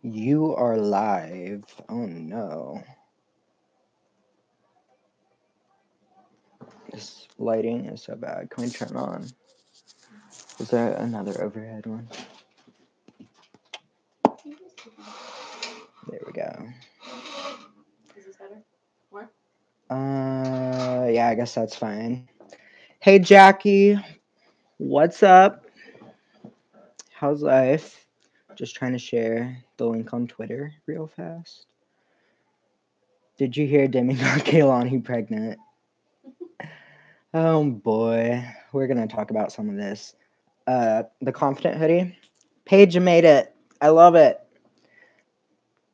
You are live. Oh no. This lighting is so bad. Can we turn on? Is there another overhead one? There we go. Is this better? More? Yeah, I guess that's fine. Hey, Jackie. What's up? How's life? Just trying to share the link on Twitter real fast. Did you hear Demi got Kaylani pregnant? Oh boy. We're gonna talk about some of this. The confident hoodie. Paige made it. I love it.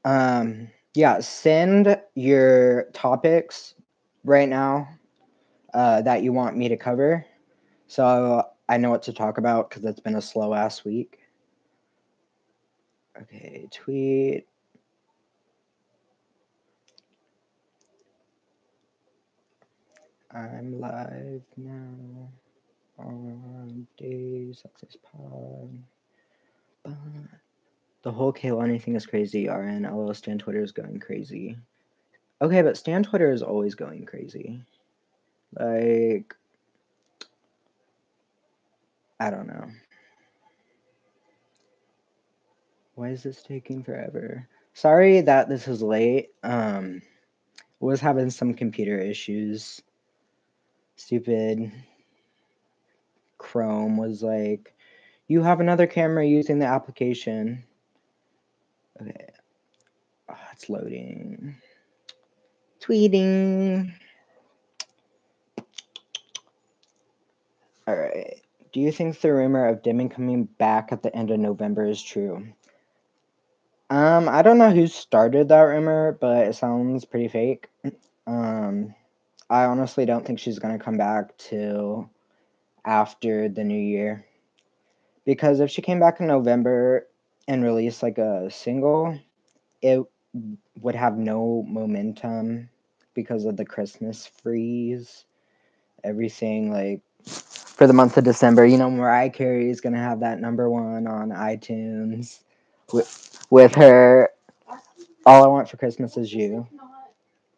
Yeah, send your topics right now that you want me to cover, so I know what to talk about because it's been a slow ass week. Okay, tweet. I'm live now on Days Success Pod. But the whole Kaylani thing is crazy. RN LL Stan Twitter is going crazy. Okay, but Stan Twitter is always going crazy. Like, I don't know. Why is this taking forever? Sorry that this is late. Was having some computer issues. Stupid Chrome was like, you have another camera using the application. Okay. Oh, it's loading. Tweeting. Alright. Do you think the rumor of Deming coming back at the end of November is true? I don't know who started that rumor, but it sounds pretty fake. I honestly don't think she's gonna come back till after the new year. Because if she came back in November and released like a single, it would have no momentum because of the Christmas freeze. Everything like for the month of December, Mariah Carey is gonna have that #1 on iTunes with her All I Want for Christmas Is You. Not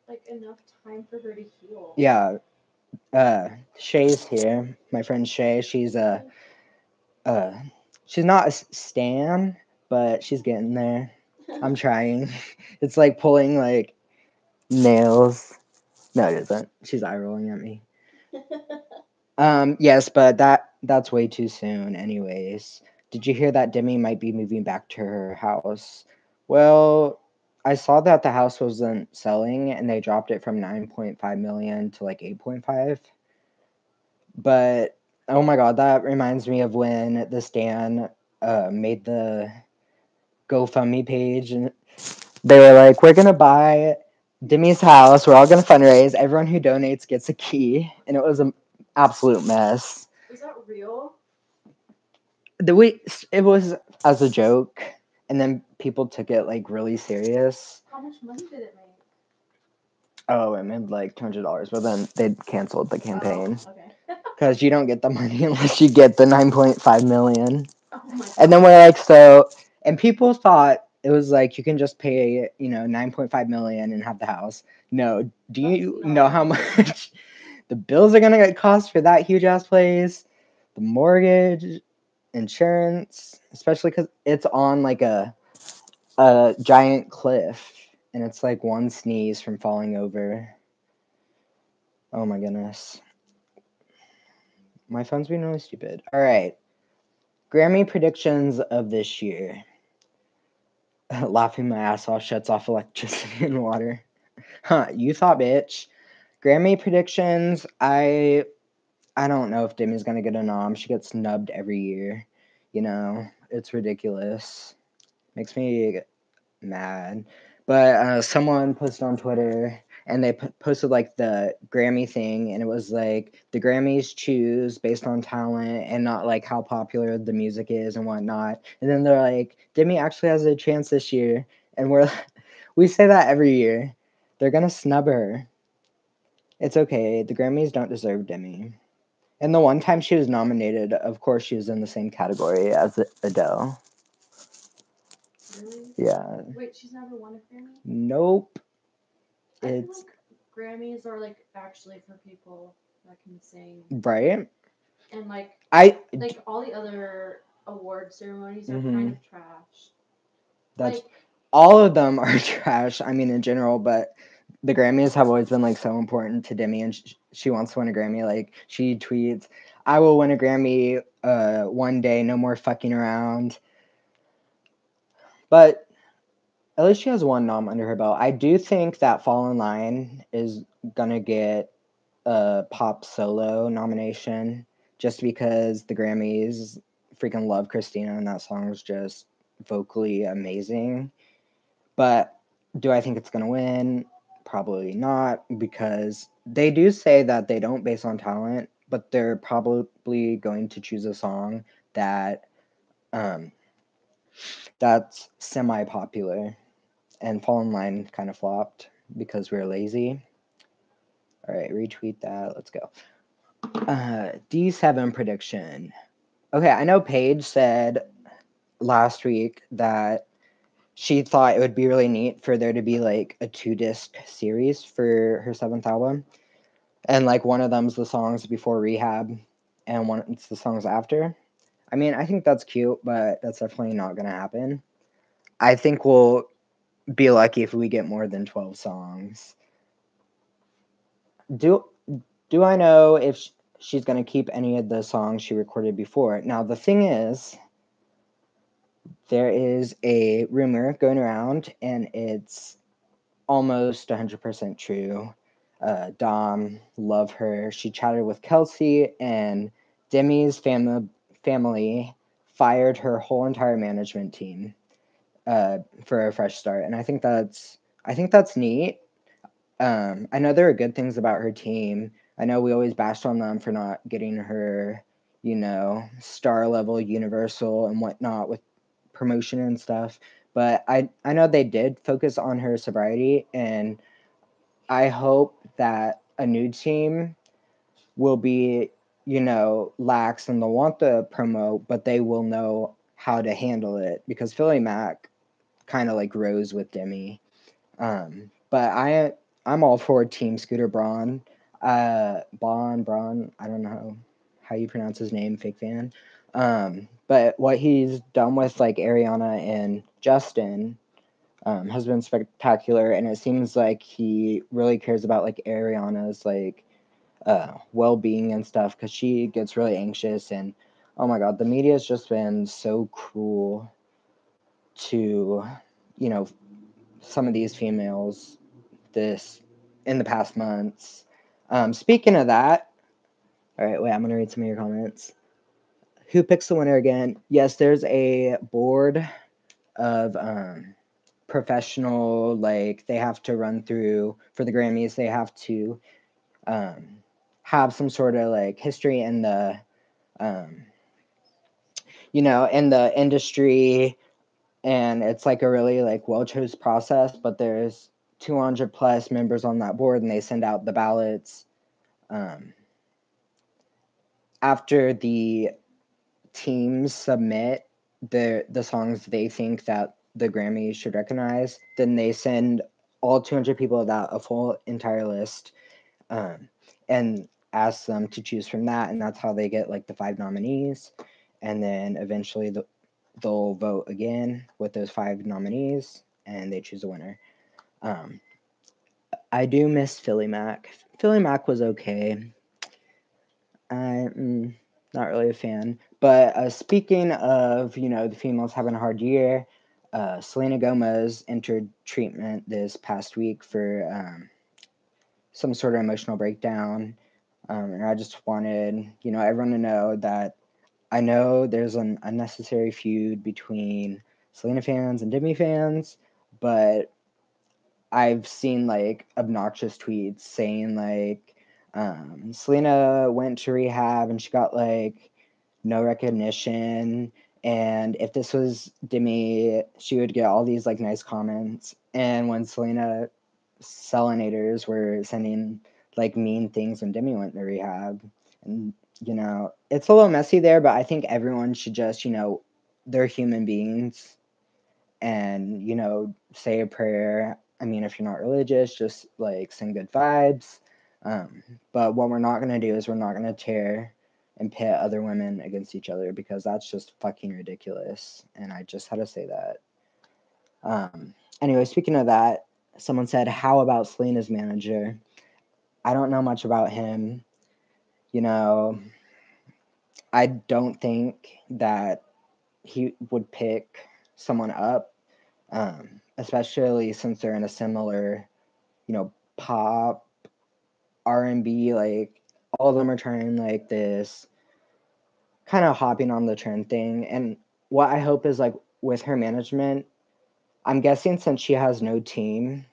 like enough time for her to heal. Yeah. Shay's here. My friend Shay, she's she's not a stan, but she's getting there. I'm trying. It's like pulling like nails. No, it isn't. She's eye rolling at me. Yes, but that's way too soon anyways. Did you hear that Demi might be moving back to her house? Well, I saw that the house wasn't selling and they dropped it from 9.5 million to like 8.5. But oh my god, that reminds me of when the Stan made the GoFundMe page and they were like, we're gonna buy Demi's house, we're all gonna fundraise, everyone who donates gets a key, and it was an absolute mess. Was that real? It was as a joke, and then people took it like really serious. How much money did it make? Oh, it made like $200, but then they canceled the campaign. Oh, okay. Because you don't get the money unless you get the 9.5 million. Oh my god. And then we're like, so, and people thought it was like you can just pay, 9.5 million and have the house. No, do you know how much the bills are gonna cost for that huge ass place? The mortgage, insurance, especially because it's on like a giant cliff, and it's like one sneeze from falling over. Oh my goodness. My phone's being really stupid. All right. Grammy predictions of this year. Laughing my ass off shuts off electricity and water. Huh, you thought, bitch. Grammy predictions. I don't know if Demi's gonna get a nom. She gets snubbed every year. It's ridiculous. Makes me mad. But someone posted on Twitter and they posted like the Grammy thing, and it was like the Grammys choose based on talent and not like how popular the music is and whatnot. And then they're like, Demi actually has a chance this year, and we say that every year. They're gonna snub her. It's okay. The Grammys don't deserve Demi. And the one time she was nominated, of course, she was in the same category as Adele. Really? Yeah. Wait, she's never won a Grammy? Nope. I feel It's like Grammys are like actually for people that can sing, right. and like I all the other award ceremonies are Mhm. kind of trash. That's Like all of them are trash. I mean, in general, but the Grammys have always been like so important to Demi, and she wants to win a Grammy. Like she tweets, "I will win a Grammy one day. No more fucking around." But at least she has one nom under her belt. I do think that Fall in Line is gonna get a pop solo nomination just because the Grammys freaking love Christina and that song is just vocally amazing. But do I think it's going to win? Probably not, because they do say that they don't base on talent, but they're probably going to choose a song that um, that's semi-popular. And Fall in Line kind of flopped because we are lazy. All right, retweet that. Let's go. D7 prediction. Okay, I know Paige said last week that she thought it would be really neat for there to be like a 2-disc series for her 7th album. And like one of them's the songs before Rehab and one it's the songs after. I mean, I think that's cute, but that's definitely not going to happen. I think we'll be lucky if we get more than 12 songs. Do I know if she's going to keep any of the songs she recorded before? Now, the thing is, there is a rumor going around, and it's almost 100% true. Dom, love her. She chatted with Kelsey, and Demi's family fired her whole entire management team for a fresh start, and I think that's neat. I know there are good things about her team. I know we always bashed on them for not getting her, star level Universal and whatnot with promotion and stuff. But I know they did focus on her sobriety, and I hope that a new team will be, lax and they'll want the promo, but they will know how to handle it because Philly Mac kind of like rose with Demi. But I'm all for Team Scooter Braun. Braun, I don't know how you pronounce his name, fake fan. But what he's done with like Ariana and Justin has been spectacular, and it seems like he really cares about like Ariana's like well-being and stuff because she gets really anxious, and oh my god, the media has just been so cruel to some of these females this in the past months. Speaking of that, all right, wait, I'm gonna read some of your comments. Who picks the winner again? Yes, there's a board of professional, like they have to run through for the Grammys. They have to have some sort of like history in the um, in the industry, and it's like a really like well chose process. But there's 200 plus members on that board, and they send out the ballots um, after the teams submit the songs they think that the Grammys should recognize. Then they send all 200 people of that a full entire list, and ask them to choose from that, and that's how they get like the 5 nominees, and then eventually they'll vote again with those 5 nominees, and they choose a winner. I do miss Philly Mac. Philly Mac was okay. I'm not really a fan. But speaking of, the females having a hard year, Selena Gomez entered treatment this past week for some sort of emotional breakdown. And I just wanted, everyone to know that I know there's an unnecessary feud between Selena fans and Demi fans, but I've seen like obnoxious tweets saying like Selena went to rehab and she got like no recognition, and if this was Demi, she would get all these like nice comments. And when Selena Selenators were sending like mean things when Demi went to rehab, and it's a little messy there, but I think everyone should just they're human beings and, you know, say a prayer. I mean, if you're not religious, just like sing good vibes. But what we're not going to do is we're not going to tear and pit other women against each other, because that's just fucking ridiculous. And I just had to say that. Anyway, speaking of that, someone said, how about Selena's manager? I don't know much about him. You know, I don't think that he would pick someone up, especially since they're in a similar, you know, pop, R&B, like all of them are trying like this kind of hopping on the trend thing. And what I hope is like with her management, I'm guessing since she has no team,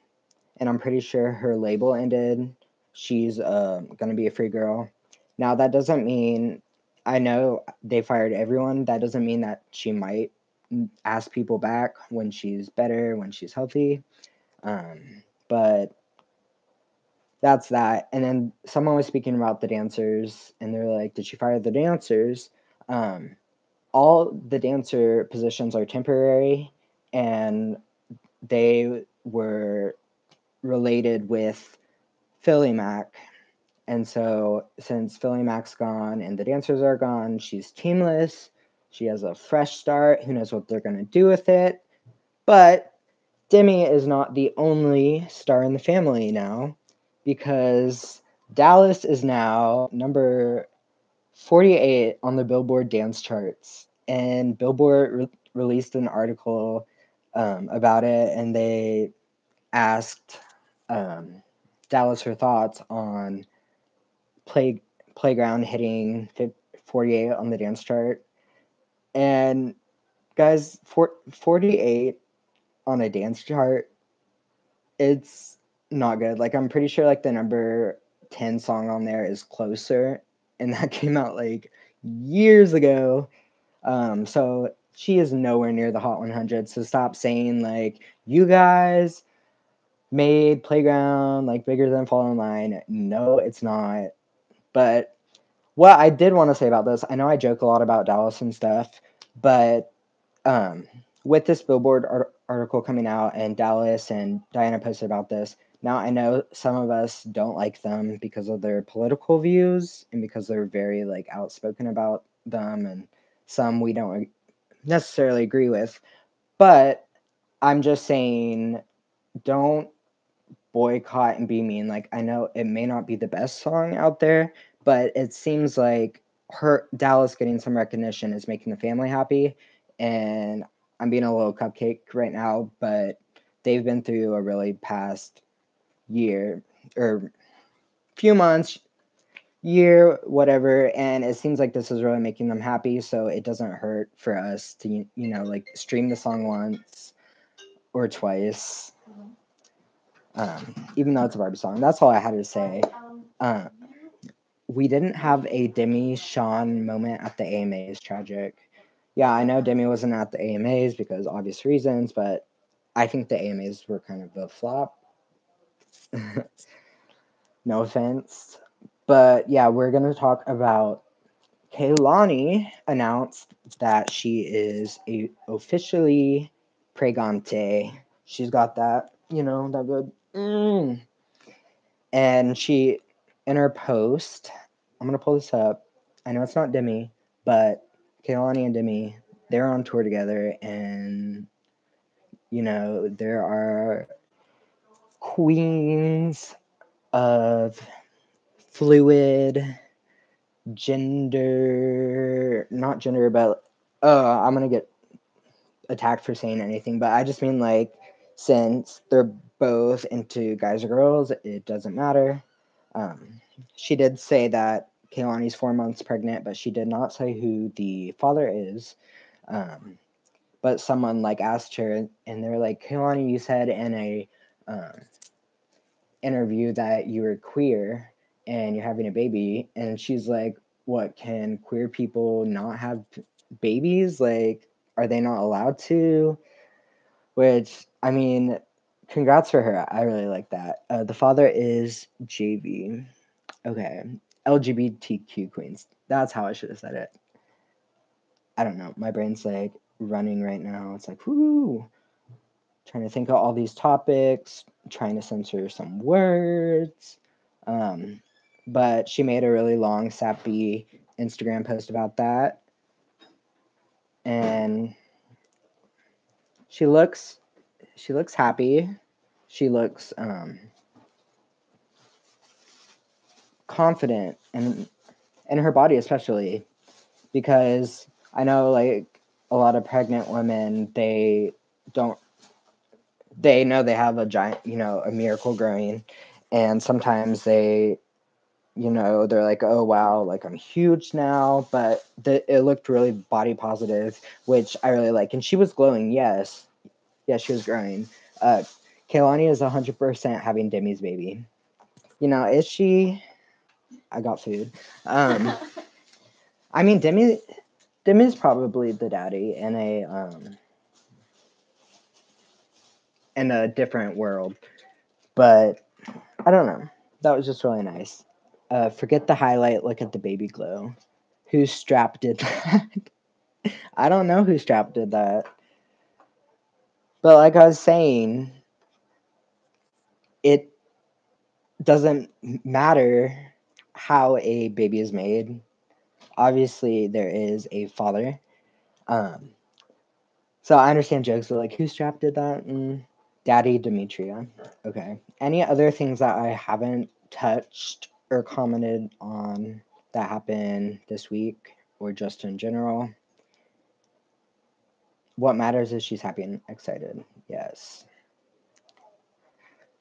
and I'm pretty sure her label ended, she's gonna be a free girl. Now that doesn't mean, I know they fired everyone. That doesn't mean that she might ask people back when she's better, when she's healthy. But that's that. And then someone was speaking about the dancers, and they're like, did she fire the dancers? All the dancer positions are temporary, and they were related with Philly Mac. And so since Philly Mac's gone and the dancers are gone, she's teamless. She has a fresh start. Who knows what they're going to do with it? But Demi is not the only star in the family now, because Dallas is now number 48 on the Billboard dance charts. And Billboard released an article about it, and they asked Dallas her thoughts on Playground hitting 48 on the dance chart. And guys, 48 on a dance chart, it's not good. Like, I'm pretty sure like the number 10 song on there is Closer, and that came out like years ago. So she is nowhere near the Hot 100. So stop saying like, you guys made Playground like bigger than Fall in Line. No, it's not. But what I did want to say about this, I know I joke a lot about Dallas and stuff, but with this Billboard article coming out, and Dallas and Diana posted about this, now I know some of us don't like them because of their political views and because they're very like outspoken about them, and some we don't necessarily agree with. But I'm just saying, don't boycott and be mean. Like, I know it may not be the best song out there, but it seems like her Dallas getting some recognition is making the family happy. And I'm being a little cupcake right now, but they've been through a really past year or few months, year, whatever, and it seems like this is really making them happy. So it doesn't hurt for us to, you know, like stream the song once or twice. Even though it's a Barbie song. That's all I had to say. We didn't have a Demi Sean moment at the AMAs. Tragic. Yeah, I know Demi wasn't at the AMAs because obvious reasons, but I think the AMAs were kind of a flop. No offense. But yeah, we're going to talk about Kehlani announced that she is officially pregante. She's got that, you know, that good. And she, in her post, I'm going to pull this up. I know it's not Demi, but Kehlani and Demi, they're on tour together. And, you know, there are queens of fluid gender, not gender, but I'm going to get attacked for saying anything, but I just mean like, since they're both into guys or girls, it doesn't matter. She did say that Kehlani's 4 months pregnant, but she did not say who the father is. But someone like asked her, and they're like, Kehlani, you said in a interview that you were queer and you're having a baby, and she's like, what, can queer people not have babies? Like, are they not allowed to? Which, I mean, congrats for her. I really like that. The father is JV. Okay. LGBTQ queens. That's how I should have said it. I don't know. My brain's like running right now. It's like, whoo. trying to think of all these topics, trying to censor some words. But she made a really long, sappy Instagram post about that. And she looks happy. She looks confident and in her body, especially because I know like a lot of pregnant women, they know they have a giant, a miracle growing, and sometimes they, they're like, oh wow, like I'm huge now, but it looked really body positive, which I really like, and she was glowing. Yes, she was growing. Kaylani is 100% having Demi's baby. Is she? I got food. I mean, Demi's probably the daddy in a different world, but I don't know. That was just really nice. Forget the highlight. Look at the baby glow. Whose strap did that? I don't know whose strap did that. But like I was saying, it doesn't matter how a baby is made. Obviously, there is a father. So I understand jokes, but like, whose strap did that? Daddy Demetria. Okay. Any other things that I haven't touched or commented on that happened this week or just in general? What matters is she's happy and excited. Yes.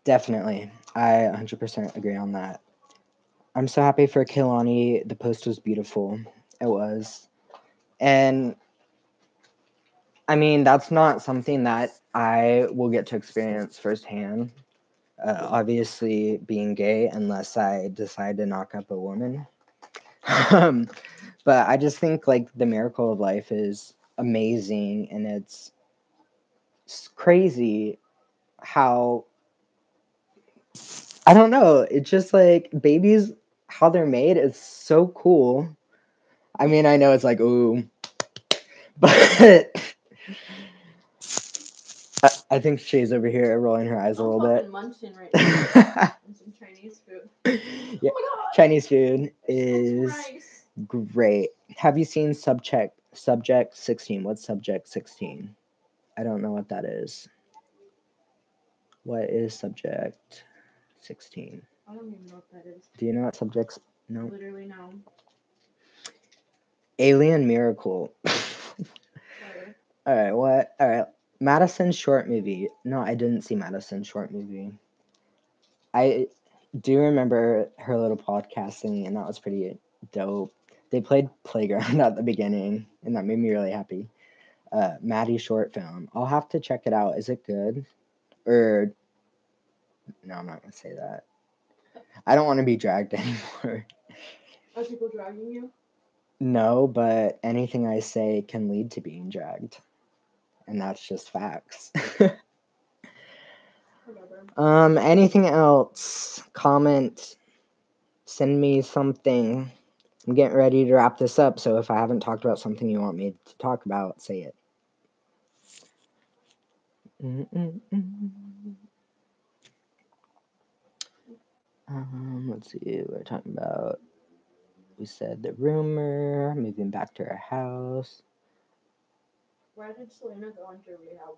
Definitely. I 100% agree on that. I'm so happy for Kehlani. The post was beautiful. It was. And I mean, that's not something that I will get to experience firsthand. Obviously, being gay, unless I decide to knock up a woman. But I just think like the miracle of life is amazing, and it's crazy how, I don't know, it's just like babies, how they're made is so cool. I mean, I know it's like, ooh, but I think Shay's over here rolling her eyes a little bit. I'm munching right now. And some Chinese food. Yeah, Oh my God. Chinese food is Rice. great. Have you seen Subject 16? What's Subject 16? I don't know what that is. What is Subject 16? I don't even know what that is. Do you know what Subjects? No. Literally no. Alien Miracle. All right, what? All right. Madison's short movie. No, I didn't see Madison's short movie. I do remember her little podcast thingy, and that was pretty dope. They played Playground at the beginning, and that made me really happy. Maddie's short film. I'll have to check it out. Is it good? Or no, I'm not gonna say that. I don't want to be dragged anymore. Are people dragging you? No, but anything I say can lead to being dragged, and that's just facts. Whatever. Anything else? Comment. Send me something. I'm getting ready to wrap this up, so if I haven't talked about something you want me to talk about, say it. Let's see, we're talking about, we said the rumor, moving back to our house. Why did Selena go into rehab?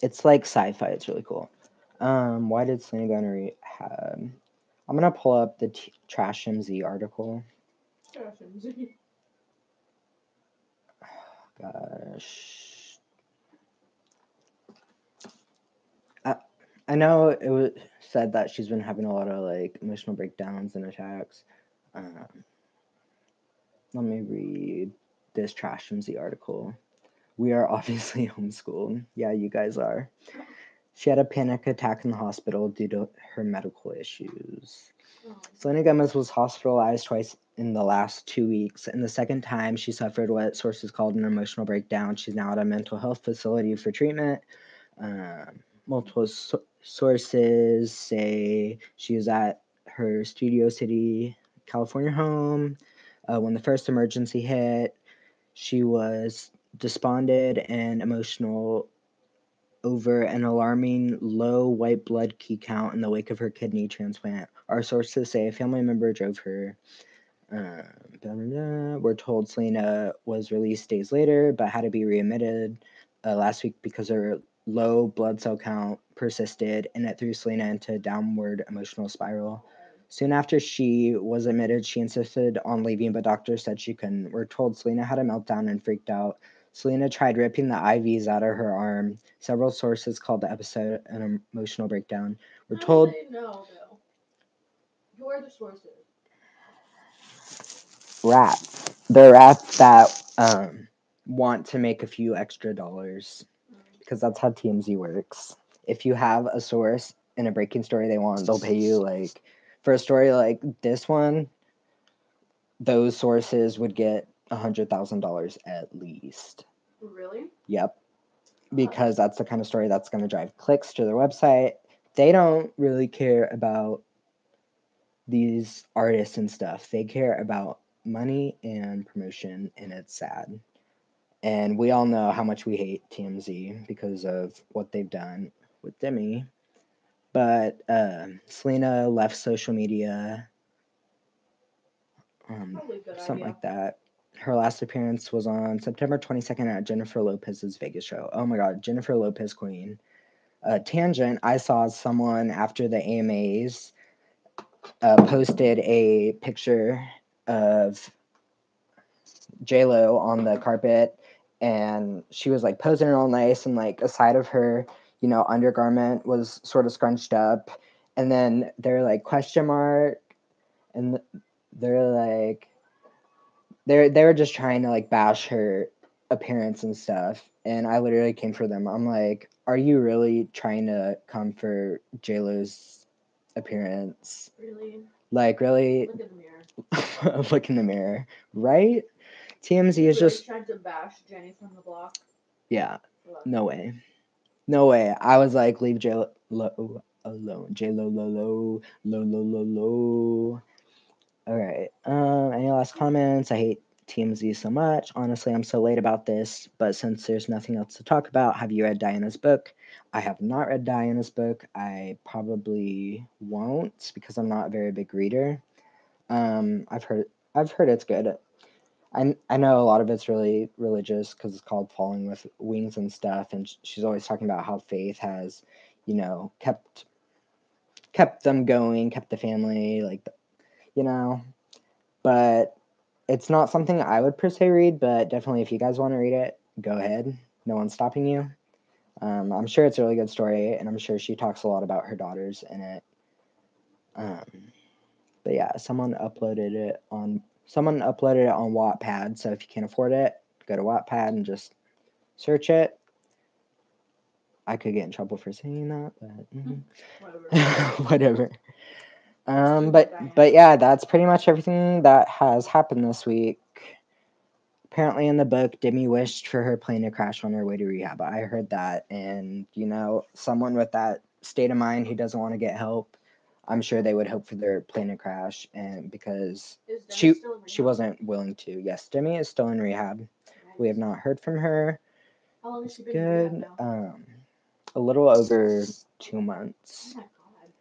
It's like sci-fi, it's really cool. Why did Selena go into rehab? I'm gonna pull up the Trash MZ article. Trash MZ. Gosh. I know it was said that she's been having a lot of like emotional breakdowns and attacks. Let me read this Trash MZ article. We are obviously homeschooled. Yeah, you guys are. She had a panic attack in the hospital due to her medical issues. Selena Gomez was hospitalized twice in the last 2 weeks, and the second time she suffered what sources called an emotional breakdown. She's now at a mental health facility for treatment. Multiple sources say she was at her Studio City, California home. When the first emergency hit, she was despondent and emotional over an alarming low white blood key count in the wake of her kidney transplant. Our sources say a family member drove her. We're told Selena was released days later, but had to be readmitted last week because her low blood cell count persisted, and it threw Selena into a downward emotional spiral. Soon after she was admitted, she insisted on leaving, but doctors said she couldn't. We're told Selena had a meltdown and freaked out. Selena tried ripping the IVs out of her arm. Several sources called the episode an emotional breakdown. We're How told do they know, though? Who are the sources? rats. They're rats that want to make a few extra dollars because that's how TMZ works. If you have a source in a breaking story they want, they'll pay you like for a story like this one. Those sources would get $100,000 at least. Really? Yep, because that's the kind of story that's going to drive clicks to their website. They don't really care about these artists and stuff. They care about money and promotion, and it's sad. And we all know how much we hate TMZ because of what they've done with Demi. But Selena left social media, Probably a good something idea. like that. Her last appearance was on September 22nd at Jennifer Lopez's Vegas show. Oh my God, Jennifer Lopez Queen. Tangent, I saw someone after the AMAs posted a picture of J-Lo on the carpet, and she was like posing all nice, and like a side of her, undergarment was sort of scrunched up, and then they're like question mark, and they're like they were just trying to like bash her appearance and stuff, and I literally came for them. I'm like, are you really trying to come for J-Lo's appearance? Really? Like, really? Look in the mirror. Look in the mirror, right? TMZ You is really just tried to bash Jenny from the block. yeah. Look. No way. No way. I was like, leave J Lo alone. J Lo lo lo lo lo lo lo. All right. Any last comments? I hate TMZ so much. Honestly, I'm so late about this, but since there's nothing else to talk about, have you read Diana's book? I have not read Diana's book. I probably won't because I'm not a very big reader. I've heard it's good. I know a lot of it's really religious because it's called Falling with Wings and stuff, and she's always talking about how faith has, kept them going, kept the family, like, you know. But it's not something I would per se read, but definitely if you guys want to read it, go ahead. No one's stopping you. I'm sure it's a really good story, and I'm sure she talks a lot about her daughters in it. But yeah, someone uploaded it on Wattpad, so if you can't afford it, go to Wattpad and just search it. I could get in trouble for saying that, but Whatever. whatever. But yeah, that's pretty much everything that has happened this week. Apparently, in the book, Demi wished for her plane to crash on her way to rehab. I heard that, and someone with that state of mind who doesn't want to get help, I'm sure they would hope for their plane to crash, and because Is Demi she still in she rehab? wasn't willing to. Yes, Demi is still in rehab. We have not heard from her. How long has It's she been in rehab good. now? A little over 2 months. Oh my god.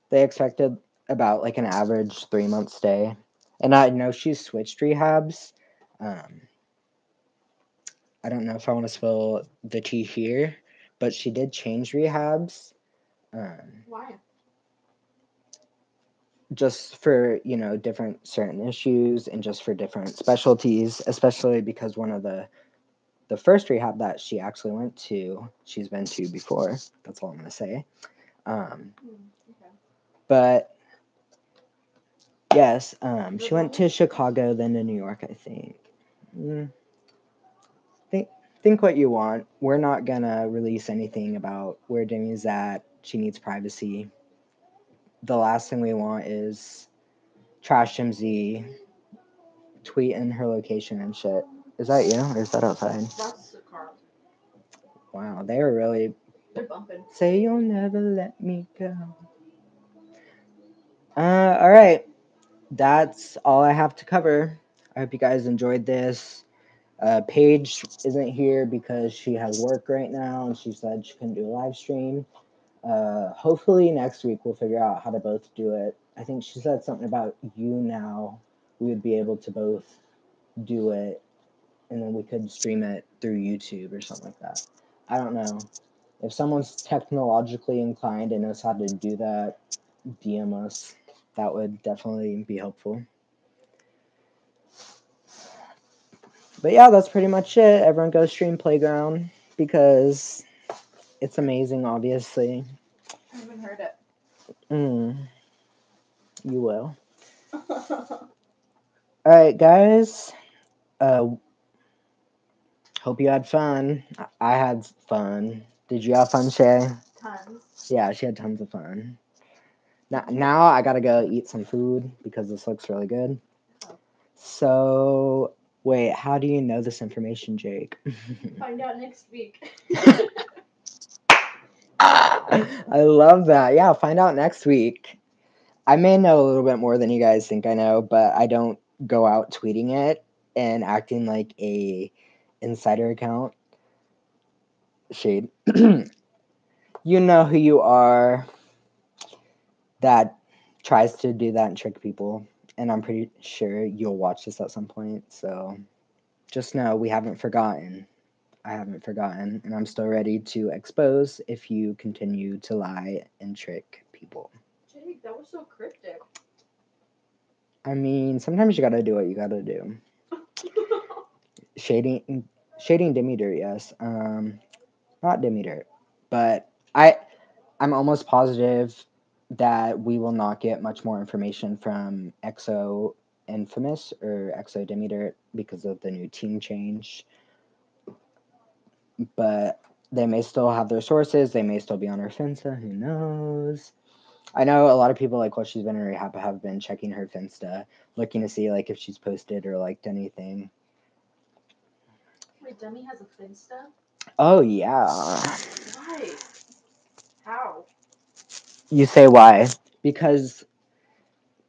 They expected about like an average 3 month stay, and I know she's switched rehabs. Um, I don't know if I want to spill the tea here, but she did change rehabs. Why? Just for different certain issues and just for different specialties, especially because one of the first rehab that she actually went to, she's been to before. That's all I'm gonna say. Okay. But yes, she went to Chicago, then to New York, I think. Think think what you want. We're not gonna release anything about where Demi's at. She needs privacy. The last thing we want is Trash MZ tweeting her location and shit. Is that you or is that outside? That's the car. Wow, they were really They're bumping. say you'll never let me go. All right, that's all I have to cover. I hope you guys enjoyed this. Paige isn't here because she has work right now, and she said she couldn't do a live stream. Hopefully next week we'll figure out how to both do it. I think she said something about now. We would be able to both do it, and then we could stream it through YouTube or something like that. I don't know. If someone's technologically inclined and knows how to do that, DM us. That would definitely be helpful. But yeah, that's pretty much it. Everyone go stream Playground because it's amazing, obviously. I haven't heard it. You will. Alright, guys. Hope you had fun. I had fun. Did you have fun, Shay? Tons. Yeah, she had tons of fun. Now I gotta go eat some food because this looks really good. Oh. So, wait, how do you know this information, Jake? Find out next week. I love that. Yeah, find out next week. I may know a little bit more than you guys think I know, but I don't go out tweeting it and acting like a insider account. Shade. You know who you are that tries to do that and trick people, and I'm pretty sure you'll watch this at some point, so just know we haven't forgotten. I haven't forgotten, and I'm still ready to expose if you continue to lie and trick people. Jake, that was so cryptic. I mean, sometimes you gotta do what you gotta do. Shading Demeter, yes. Not Demeter, but I'm almost positive that we will not get much more information from Exo Infamous or Exo Demeter because of the new team change. But they may still have their sources. They may still be on her Finsta. Who knows? I know a lot of people, like, while she's been in rehab, have been checking her Finsta, looking to see, like, if she's posted or liked anything. Wait, Demi has a Finsta? Oh, yeah. Why? How? You say why? Because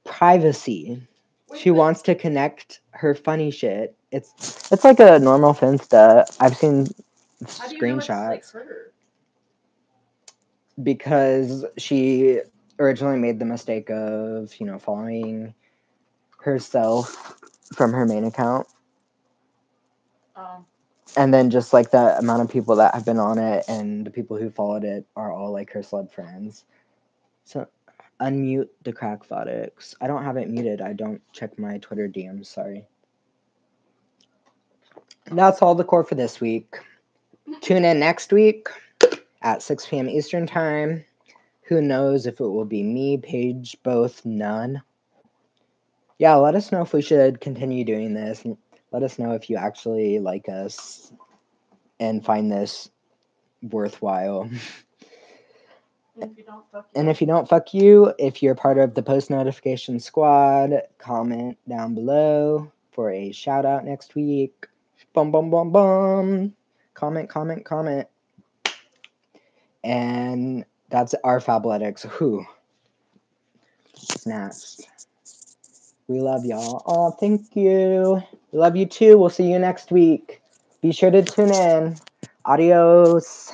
privacy. Wait, She but wants to connect her funny shit. It's like a normal Finsta. I've seen how do you know it's like screenshots her? because she originally made the mistake of, following herself from her main account. And then just like the amount of people that have been on it and the people who followed it are all like her celeb friends. So unmute the crackphotics. I don't have it muted. I don't check my Twitter DMs, sorry. And that's all the core for this week. Tune in next week at 6 p.m. Eastern Time. Who knows if it will be me, Paige, both, none. Yeah, let us know if we should continue doing this. Let us know if you actually like us and find this worthwhile. And if you don't, fuck you. And if you don't, fuck you. If you're part of the post notification squad, comment down below for a shout out next week. Bum, bum, bum, bum. Comment, comment, comment. And that's our Fabletics. Whew. Snaps. We love y'all. Oh, thank you. We love you too. We'll see you next week. Be sure to tune in. Adios.